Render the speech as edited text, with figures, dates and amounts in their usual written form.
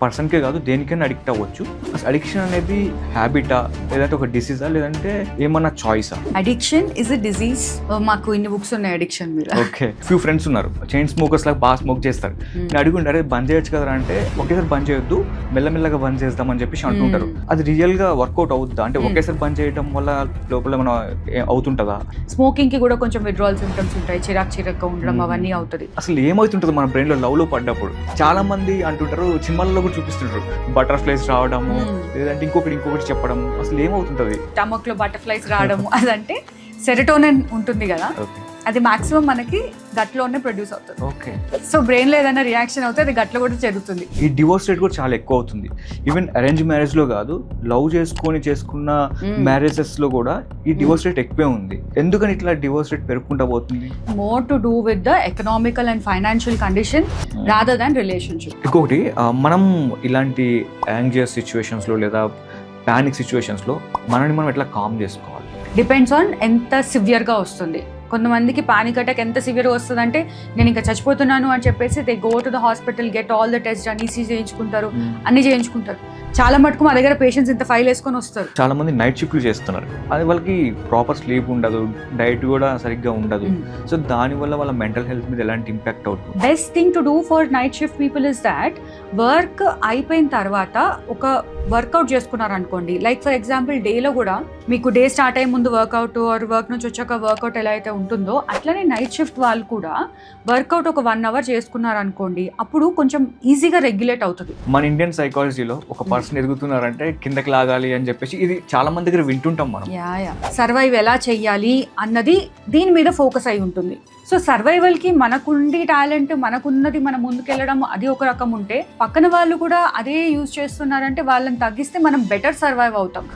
పర్సన్కే కాదు దేనికైనా అడిక్ట్ అవ్వచ్చు. అడిక్షన్ అనేది హ్యాబిటా లేదంటే ఒక డిసీజా లేదంటే ఏమన్నా చాయిసా? Addiction is a disease. మాకు ఇన్ని బుక్స్ ఉన్నాయి అడిక్షన్ మీద. ఓకే, ఫ్యూ ఫ్రెండ్స్ ఉన్నారు చైన్ స్మోకర్స్ లాగా బాగా స్మోక్ చేస్తారు. నేను అడుగుంటారే బంద్ చేయొచ్చు కదా అంటే ఒకేసారి బంద్ చేయొద్దు, మెల్లమెల్లగా బంద్ చేద్దామని చెప్పేసి అంటుంటారు. అది రియల్ గా వర్కౌట్ అవుతుందా? అంటే ఒకేసారి బంద్ చేయడం వల్ల లోపల మనం అవుతుంటుందా? స్మోకింగ్ కి కూడా కొంచెం విత్డ్రావల్ సింప్టమ్స్ ఉంటాయి, చిరాకు ఉండడం అవన్నీ అవుతుంది. అసలు ఏమవుతుంటుంది మన బ్రెయిన్ లో లవ్ లో పడ్డప్పుడు? చాలా మంది అంటుంటారు, సినిమాల్లో కూడా చూపిస్తుంటారు బటర్ఫ్లైస్ రావడము లేదంటే ఇంకొకటి చెప్పడం. అసలు ఏమవుతుంటది స్టమక్ లో బటర్ఫ్లైస్ రావడము? అదంటే సెరటోనిన్ ఉంటుంది కదా, అది మాక్సిమం మనకి గట్లోనే ప్రొడ్యూస్ అవుతుంది. ఓకే, సో బ్రెయిన్ లో ఏదైనా రియాక్షన్ అవుతుంది, అది గట్లో కూడా జరుగుతుంది. ఈ డివోర్స్ రేట్ కూడా చాలా ఎక్కువ అవుతుంది. ఈవెన్ అరేంజ్ మ్యారేజ్ లో కాదు, లవ్ చేసుకున్న మ్యారేజెస్ లో కూడా ఈ డివోర్స్ రేట్ ఎక్కువే ఉంది. ఎందుకని ఇట్లా డివోర్స్ రేట్ పెరుగుకుంటా పోతుంది? More to do with the economical and financial condition rather than relationship. ఇంకొకటి, మనం ఇలాంటి యాంగ్జియస్ సిచ్యువేషన్స్ లో లేదా పానిక్ సిచ్యువేషన్స్ లో మనల్ని మనం ఎట్లా కామ్ చేసుకోవాలి? డిపెండ్స్ ఆన్ ఎంత సివియర్గా వస్తుంది. కొంతమందికి పానిక్ అటాక్ ఎంత సివియర్గా వస్తుంది అంటే నేను ఇంకా చచ్చిపోతున్నాను అని చెప్పేసి they go to the hospital, get all the test అని ఈసీ చేయించుకుంటారు, అన్ని చేయించుకుంటారు. చాలా మటుకు మా దగ్గర పేషెంట్స్ ఇంత ఫైల్ వేసుకొని వస్తారు. చాలా మంది నైట్ షిఫ్ట్లు చేస్తున్నారు, అది వాళ్ళకి ప్రాపర్ స్లీప్ ఉండదు, డైట్ కూడా సరిగ్గా ఉండదు. సో దానివల్ల వాళ్ళ మెంటల్ హెల్త్ మీద ఎలాంటి ఇంపాక్ట్ అవుతుంది? Best thing to do for night shift people is that work అయిపోయిన తర్వాత ఒక వర్కౌట్ చేసుకున్నారు అనుకోండి. లైక్ ఫర్ ఎగ్జాంపుల్ డేలో కూడా మీకు డే స్టార్ట్ అయ్యే ముందు వర్కౌట్ ఆర్ వర్క్ నుంచి వచ్చాక వర్కౌట్ ఎలా అయితే ఉంటుందో అట్లనే నైట్ షిఫ్ట్ వాళ్ళు కూడా వర్కౌట్ ఒక 1 hour చేసుకున్నారు అనుకోండి, అప్పుడు కొంచెం ఈజీగా రెగ్యులేట్ అవుతుంది. మన ఇండియన్ సైకాలజీలో ఒక పర్సన్ ఎదుగుతున్నారంటే కిందకి లాగాలి అని చెప్పేసి ఇది చాలా మంది దగ్గర వింటుంటాం మనం. సర్వైవ్ ఎలా చెయ్యాలి అన్నది దీని మీద ఫోకస్ అయి ఉంటుంది. సో సర్వైవల్కి మనకుండి టాలెంట్, మనకున్నది మనం ముందుకెళ్ళడం అది ఒక రకం ఉంటే, పక్కన వాళ్ళు కూడా అదే యూజ్ చేస్తున్నారంటే వాళ్ళని తగ్గిస్తే మనం బెటర్ సర్వైవ్ అవుతాం.